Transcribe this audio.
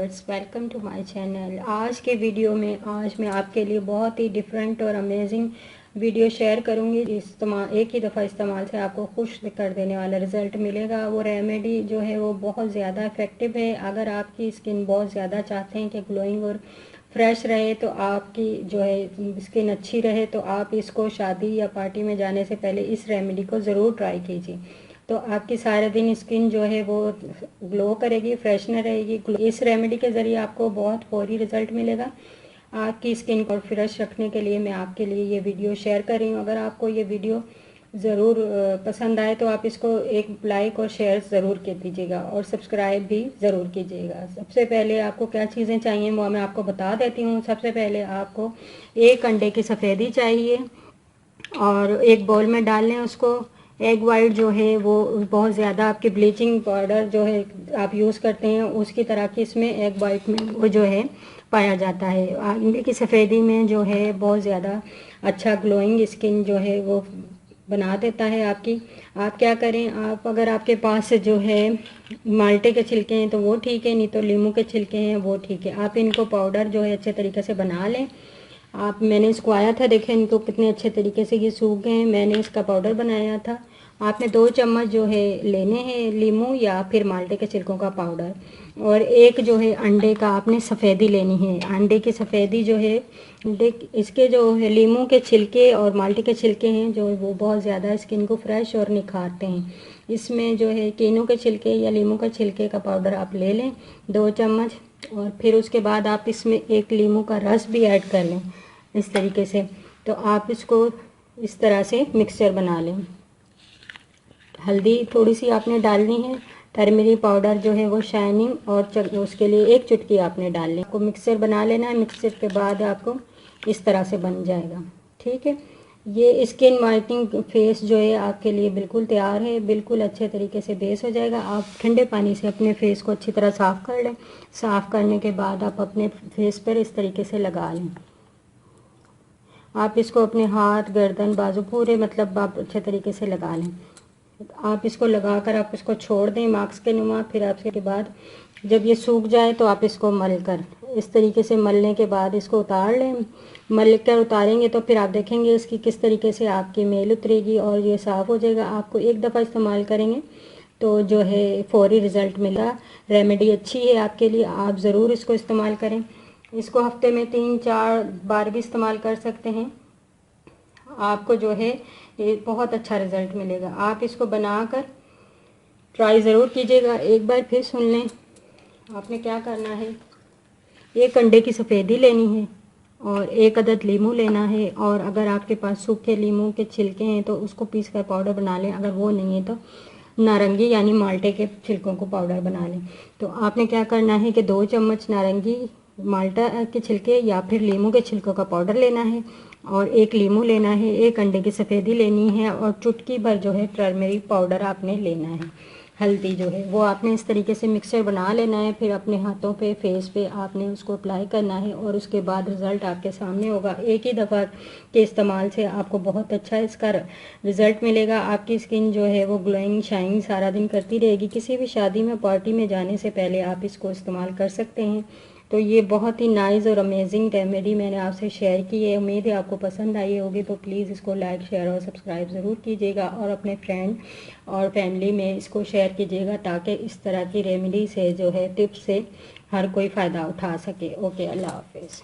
Viewers, welcome to my channel. आज के video में मैं आपके लिए बहुत ही डिफरेंट और अमेजिंग वीडियो शेयर करूंगी। एक ही दफ़ा इस्तेमाल से आपको खुश कर देने वाला रिज़ल्ट मिलेगा। वो रेमेडी जो है वो बहुत ज़्यादा इफ़ेक्टिव है। अगर आपकी स्किन बहुत ज़्यादा चाहते हैं कि ग्लोइंग और फ्रेश रहे, तो आपकी जो है स्किन अच्छी रहे, तो आप इसको शादी या पार्टी में जाने से पहले इस रेमेडी को ज़रूर ट्राई कीजिए। तो आपकी सारे दिन स्किन जो है वो ग्लो करेगी, फ्रेशनर रहेगी। इस रेमेडी के ज़रिए आपको बहुत फौरी रिज़ल्ट मिलेगा। आपकी स्किन को फ्रेश रखने के लिए मैं आपके लिए ये वीडियो शेयर कर रही हूँ। अगर आपको ये वीडियो ज़रूर पसंद आए तो आप इसको एक लाइक और शेयर ज़रूर कर दीजिएगा और सब्सक्राइब भी ज़रूर कीजिएगा। सबसे पहले आपको क्या चीज़ें चाहिए वो मैं आपको बता देती हूँ। सबसे पहले आपको एक अंडे की सफ़ेदी चाहिए और एक बाउल में डाल लें उसको। एग वाइट जो है वो बहुत ज़्यादा आपकी ब्लीचिंग पाउडर जो है आप यूज़ करते हैं उसकी तरह की इसमें एग वाइट में वो जो है पाया जाता है। अंडे की सफ़ेदी में जो है बहुत ज़्यादा अच्छा ग्लोइंग स्किन जो है वो बना देता है आपकी। आप क्या करें, आप अगर आपके पास जो है माल्टे के छिलके हैं तो वो ठीक है, नहीं तो नींबू के छिलके हैं वो ठीक है। आप इनको पाउडर जो है अच्छे तरीके से बना लें। मैंने इसको आया था, देखें इनको कितने अच्छे तरीके से ये सूख गए हैं। मैंने इसका पाउडर बनाया था। आपने 2 चम्मच जो है लेने हैं लीमू या फिर माल्टे के छिलकों का पाउडर, और एक जो है अंडे का आपने सफ़ेदी लेनी है। अंडे की सफ़ेदी जो है इसके जो है लीमू के छिलके और माल्टे के छिलके हैं जो वो बहुत ज़्यादा स्किन को फ्रेश और निखारते हैं। इसमें जो है कीनू के छिलके या लीमू के छिलके का पाउडर आप ले लें 2 चम्मच, और फिर उसके बाद आप इसमें एक लीमू का रस भी ऐड कर लें इस तरीके से। तो आप इसको इस तरह से मिक्सचर बना लें। हल्दी थोड़ी सी आपने डालनी है, टर्मरिक पाउडर जो है वो शाइनिंग, और उसके लिए एक चुटकी आपने डालनी है। आपको मिक्सचर बना लेना है। मिक्सचर के बाद आपको इस तरह से बन जाएगा, ठीक है। ये स्किन वाइटनिंग फेस जो है आपके लिए बिल्कुल तैयार है, बिल्कुल अच्छे तरीके से बेस हो जाएगा। आप ठंडे पानी से अपने फेस को अच्छी तरह साफ़ कर लें। साफ़ करने के बाद आप अपने फेस पर इस तरीके से लगा लें। आप इसको अपने हाथ, गर्दन, बाजू पूरे मतलब आप अच्छे तरीके से लगा लें। आप इसको लगाकर आप इसको छोड़ दें मास्क के नुमा। फिर आपके के बाद जब ये सूख जाए तो आप इसको मल कर इस तरीके से मलने के बाद इसको उतार लें। मल कर उतारेंगे तो फिर आप देखेंगे इसकी किस तरीके से आपकी मेल उतरेगी और ये साफ़ हो जाएगा। आपको एक दफ़ा इस्तेमाल करेंगे तो जो है फौरी रिज़ल्ट मिलेगा। रेमेडी अच्छी है आपके लिए, आप ज़रूर इसको इस्तेमाल करें। इसको हफ्ते में 3-4 बार भी इस्तेमाल कर सकते हैं। आपको जो है ये बहुत अच्छा रिज़ल्ट मिलेगा। आप इसको बनाकर ट्राई ज़रूर कीजिएगा। एक बार फिर सुन लें, आपने क्या करना है, एक अंडे की सफ़ेदी लेनी है और एक अदद लीमू लेना है, और अगर आपके पास सूखे लीमू के छिलके हैं तो उसको पीस कर पाउडर बना लें। अगर वो नहीं है तो नारंगी यानी माल्टे के छिलकों को पाउडर बना लें। तो आपने क्या करना है कि 2 चम्मच नारंगी, माल्टा के छिलके या फिर लीमू के छिलकों का पाउडर लेना है, और एक लीमू लेना है, एक अंडे की सफ़ेदी लेनी है, और चुटकी भर जो है टर्मरिक पाउडर आपने लेना है। हल्दी जो है वो आपने इस तरीके से मिक्सचर बना लेना है। फिर अपने हाथों पे, फेस पे आपने उसको अप्लाई करना है, और उसके बाद रिज़ल्ट आपके सामने होगा। एक ही दफ़ा के इस्तेमाल से आपको बहुत अच्छा इसका रिज़ल्ट मिलेगा। आपकी स्किन जो है वो ग्लोइंग शाइनिंग सारा दिन करती रहेगी। किसी भी शादी में, पार्टी में जाने से पहले आप इसको इस्तेमाल कर सकते हैं। तो ये बहुत ही नाइस और अमेजिंग रेमेडी मैंने आपसे शेयर की है। उम्मीद है आपको पसंद आई होगी। तो प्लीज़ इसको लाइक, शेयर और सब्सक्राइब ज़रूर कीजिएगा, और अपने फ्रेंड और फैमिली में इसको शेयर कीजिएगा ताकि इस तरह की रेमेडी से जो है टिप्स से हर कोई फ़ायदा उठा सके। ओके, अल्लाह हाफिज़।